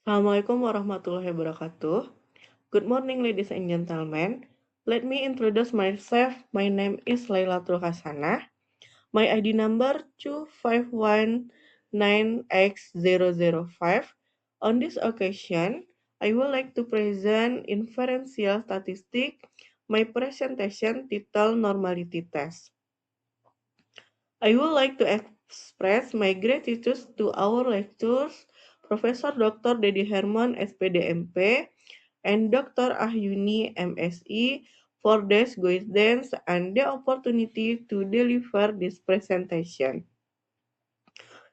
Assalamualaikum warahmatullahi wabarakatuh. Good morning, ladies and gentlemen. Let me introduce myself. My name is Lailatul Hasanah. My ID number 25198X005. On this occasion, I would like to present inferential statistics, my presentation titled Normality Test. I would like to express my gratitude to our lecturers, Professor Dr. Dedi Herman, SPD MP, and Dr. Ahyuni, MSI, for their guidance and the opportunity to deliver this presentation.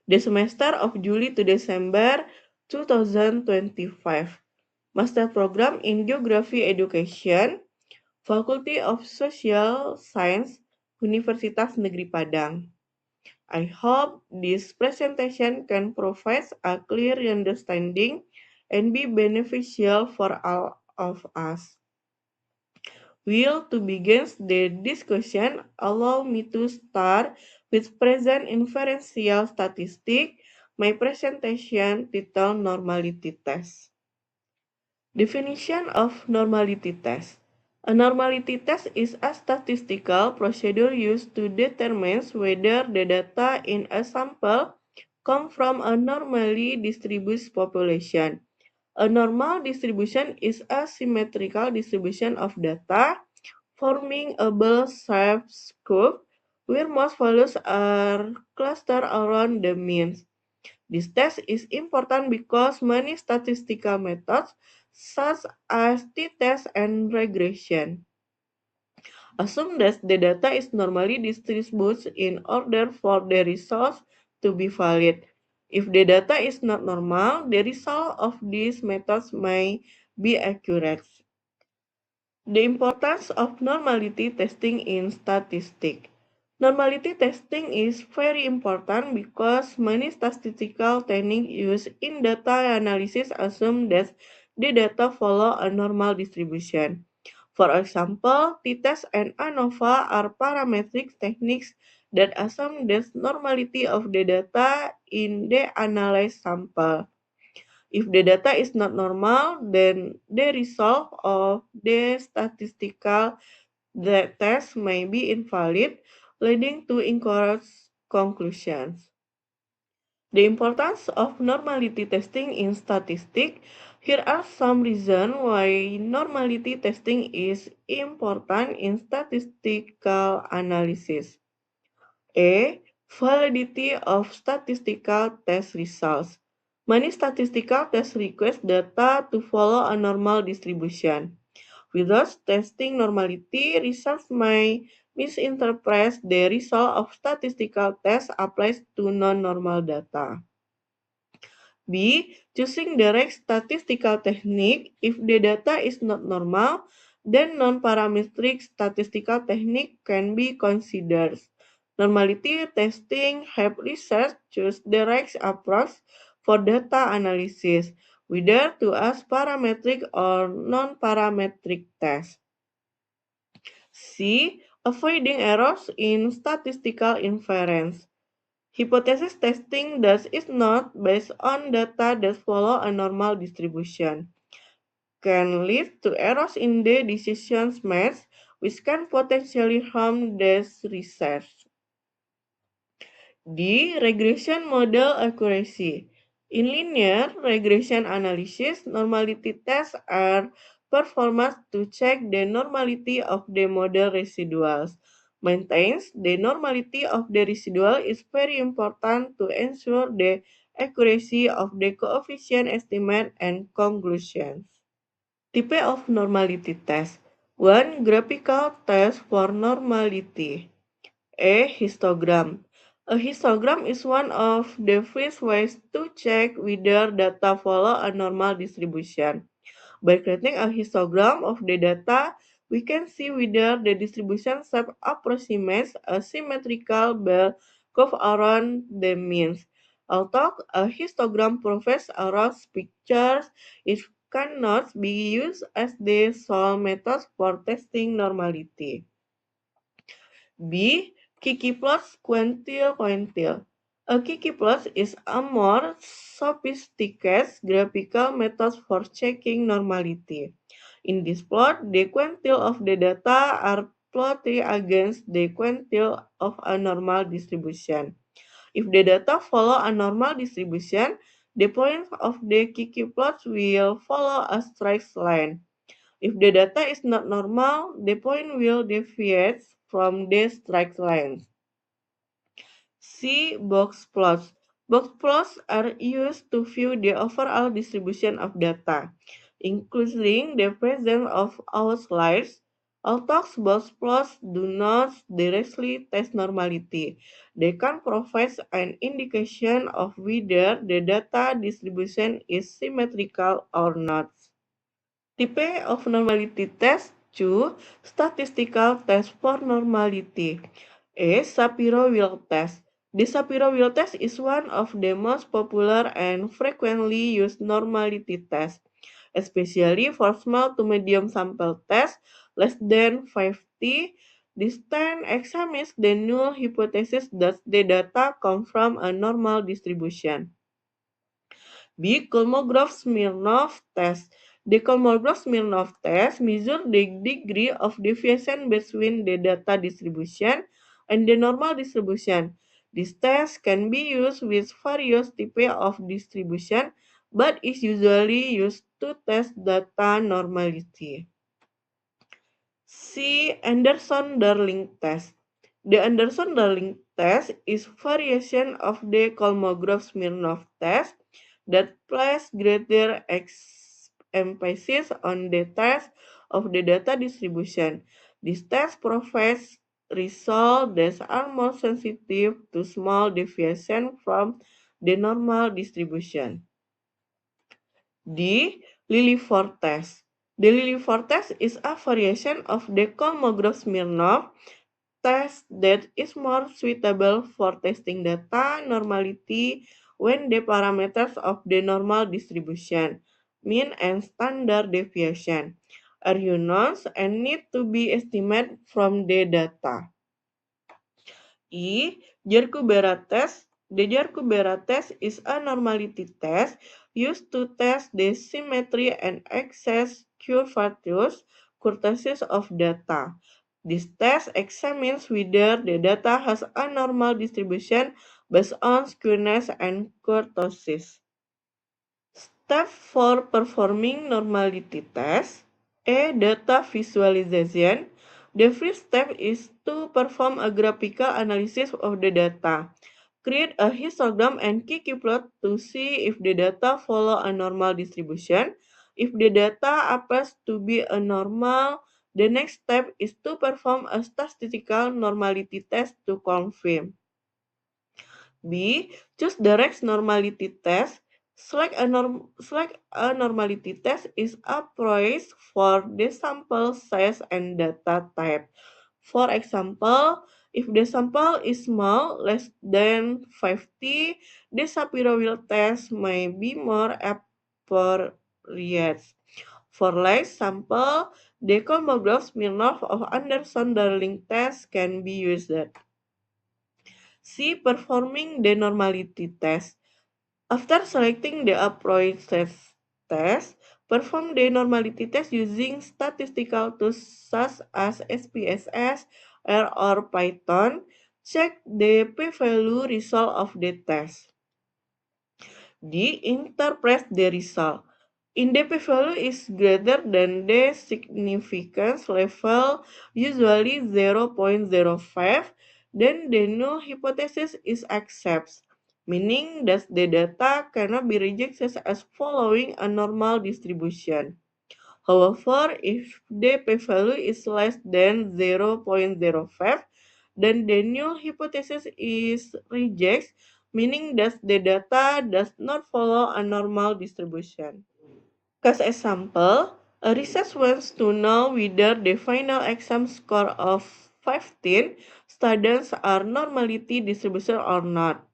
The semester of July to December 2025. Master Program in Geography Education, Faculty of Social Science, Universitas Negeri Padang. I hope this presentation can provide a clear understanding and be beneficial for all of us. To begin the discussion, allow me to start with present inferential statistic, my presentation titled Normality Test. Definition of normality test. A normality test is a statistical procedure used to determine whether the data in a sample come from a normally distributed population. A normal distribution is a symmetrical distribution of data forming a bell-shaped curve where most values are clustered around the means. This test is important because many statistical methods, such as t-test and regression, assume that the data is normally distributed in order for the results to be valid. If the data is not normal, the result of these methods may be accurate. The importance of normality testing in statistics. Normality testing is very important because many statistical techniques used in data analysis assume that the data follow a normal distribution. For example, t-test and ANOVA are parametric techniques that assume the normality of the data in the analyzed sample. If the data is not normal, then the result of the statistical test may be invalid, leading to incorrect conclusions. The importance of normality testing in statistics. Here are some reasons why normality testing is important in statistical analysis. A. Validity of statistical test results. Many statistical tests request data to follow a normal distribution. Without testing normality, results may misinterpret the result of statistical tests applies to non-normal data. B. Choosing the right statistical technique. If the data is not normal, then non-parametric statistical technique can be considered. Normality testing help research choose the right approach for data analysis, whether to ask parametric or non-parametric tests. C. Avoiding errors in statistical inference. Hypothesis testing thus is not based on data that follow a normal distribution, can lead to errors in the decisions made, which can potentially harm this research. D. Regression model accuracy. In linear regression analysis, normality tests are performed to check the normality of the model residuals. Maintains the normality of the residual is very important to ensure the accuracy of the coefficient estimate and conclusions. Type of normality test. 1. Graphical test for normality. A histogram. A histogram is one of the first ways to check whether data follow a normal distribution. By creating a histogram of the data, we can see whether the distribution shape approximates a symmetrical bell curve around the means. Although a histogram provides a rough picture, it cannot be used as the sole method for testing normality. B. Kiki plus quantile quantile. A Kiki Plus is a more sophisticated graphical method for checking normality. In this plot, the quantile of the data are plotted against the quantile of a normal distribution. If the data follow a normal distribution, the points of the Kiki plot will follow a straight line. If the data is not normal, the point will deviate from the straight line. See box plots. Box plots are used to view the overall distribution of data, including the presence of outliers. Although box plots do not directly test normality, they can provide an indication of whether the data distribution is symmetrical or not. Type of normality test. 2. Statistical test for normality. A. Shapiro-Wilk test. The Shapiro-Wilk test is one of the most popular and frequently used normality tests, especially for small to medium sample tests less than 50. This test examines the null hypothesis that the data come from a normal distribution. B. Kolmogorov-Smirnov test. The Kolmogorov-Smirnov test measures the degree of deviation between the data distribution and the normal distribution. This test can be used with various types of distribution, but is usually used to test data normality. C. Anderson-Darling test. The Anderson-Darling test is variation of the Kolmogorov-Smirnov test that place greater emphasis on the test of the data distribution. This test provides results that are more sensitive to small deviation from the normal distribution. D. Lillyford test. The Lillyford test is a variation of the Kolmogorov-Smirnov test that is more suitable for testing data normality when the parameters of the normal distribution, mean and standard deviation, are unknowns and need to be estimated from the data. E. Jarku-Bera test. The Jarku-Bera test is a normality test used to test the symmetry and excess curvature of data. This test examines whether the data has a normal distribution based on skewness and kurtosis. Step for performing normality test. A. Data visualization. The first step is to perform a graphical analysis of the data. Create a histogram and Kiki plot to see if the data follow a normal distribution. If the data appears to be a normal, the next step is to perform a statistical normality test to confirm. B. Choose direct normality test. Select a normality test is approached for the sample size and data type. For example, if the sample is small, less than 50, the Shapiro-Wilk test may be more appropriate. For large sample, the Kolmogorov-Smirnov or Anderson-Darling test can be used. C. Performing the normality test. After selecting the approach test, perform the normality test using statistical tools such as SPSS, R, or Python. Check the p-value result of the test. D. Interpret the result. If the p-value is greater than the significance level, usually 0.05, then the null hypothesis is accepted, meaning that the data cannot be rejected as following a normal distribution. However, if the p-value is less than 0.05, then the null hypothesis is rejected, meaning that the data does not follow a normal distribution. As example, a research wants to know whether the final exam score of 15 students are normality distribution or not.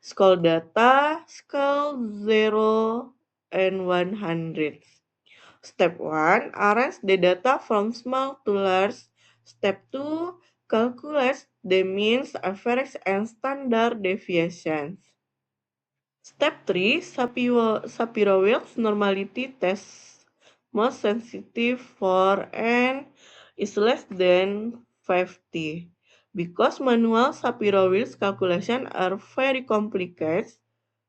School data, scale 0 and 100. Step 1. Arrange the data from small to large. Step 2. Calculate the means, average, and standard deviations. Step 3, Shapiro-Wilks normality test most sensitive for n is less than 50. Because manual Shapiro-Wilks calculation are very complicated,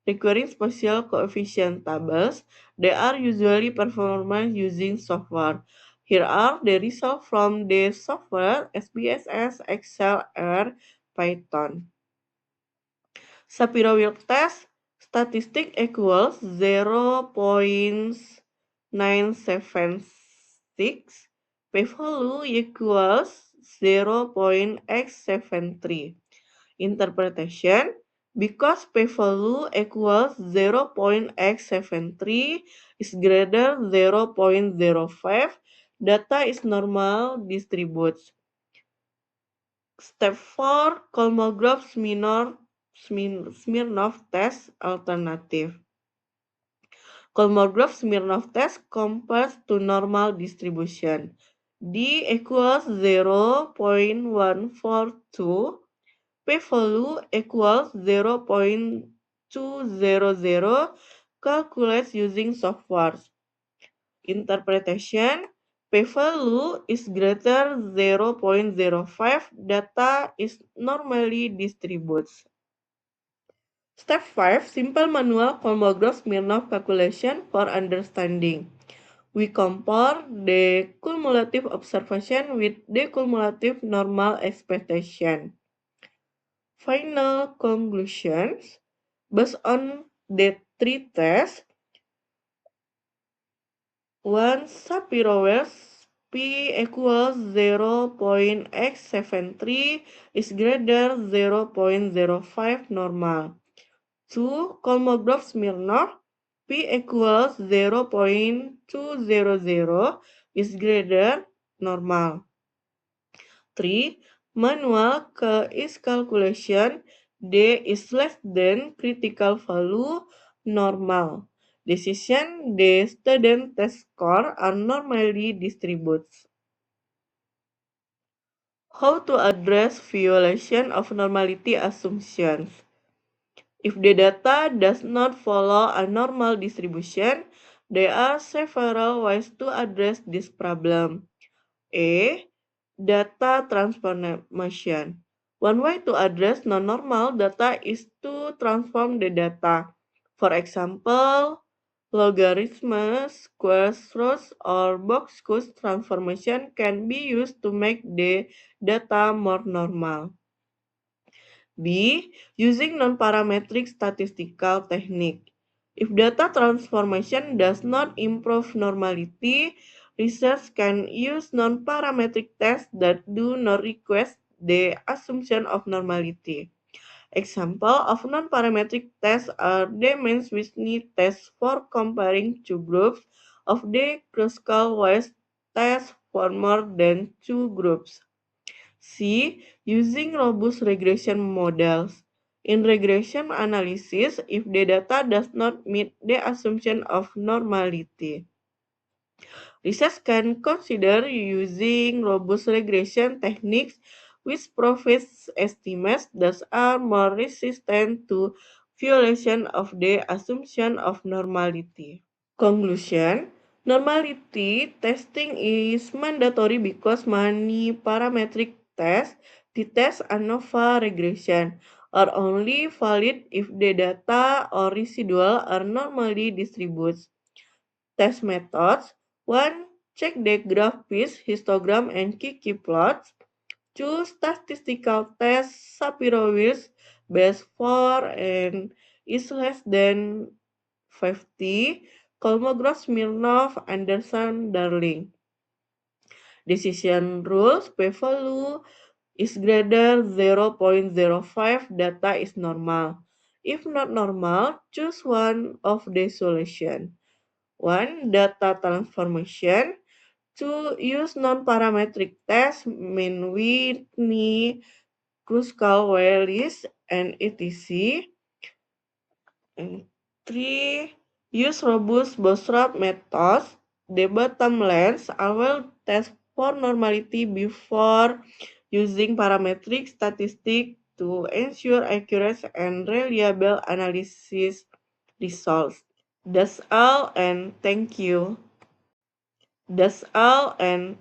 requiring special coefficient tables, they are usually performed using software. Here are the results from the software SPSS, Excel, or Python. Shapiro-Wilks test statistic equals 0.976, p-value equals 0.x73. Interpretation: because p-value equals 0.x73 is greater 0.05, data is normal distributes. Step 4, Kolmogorov-Smirnov test alternative. Kolmogorov-Smirnov test compares to normal distribution. D equals 0.142, p-value equals 0.200, calculates using software. Interpretation: p-value is greater 0.05, data is normally distributes. Step 5, simple manual Kolmogorov-Smirnov calculation for understanding. We compare the cumulative observation with the cumulative normal expectation. Final conclusions: based on the three tests, 1. Shapiro-Wilks P equals 0.x73 is greater 0.05 normal. 2. Kolmogorov-Smirnov P equals 0.200 is greater normal. 3. Manual is calculation D is less than critical value normal. Decision the student test score are normally distributed. How to address violation of normality assumptions? If the data does not follow a normal distribution, there are several ways to address this problem. A. Data transformation. One way to address non-normal data is to transform the data. For example, logarithms, squares, rows, or box-cut transformation can be used to make the data more normal. B. Using non-parametric statistical technique. If data transformation does not improve normality, research can use non-parametric tests that do not request the assumption of normality. Example of non-parametric tests are the Mann-Whitney test for comparing two groups of the Kruskal-Walsh test for more than two groups. C. Using robust regression models. In regression analysis, if the data does not meet the assumption of normality, research can consider using robust regression techniques which provide estimates that are more resistant to violation of the assumption of normality. Conclusion: normality testing is mandatory because many parametric tests, the test ANOVA regression, are only valid if the data or residual are normally distributed. Test methods: 1. Check the graph piece, histogram, and Kiki plots. 2. Statistical test Shapiro-Wilks base 4 and is less than 50. Kolmogorov-Smirnov, Anderson, Darling. Decision rules: p-value is greater 0.05, data is normal. If not normal, choose one of the solution. 1. Data transformation. 2. Use non-parametric test, Mann-Whitney, Kruskal-Walsh, and etc. And 3. Use robust bootstrap methods. The bottom lines I will test for normality before using parametric statistics to ensure accurate and reliable analysis results. That's all and thank you. That's all and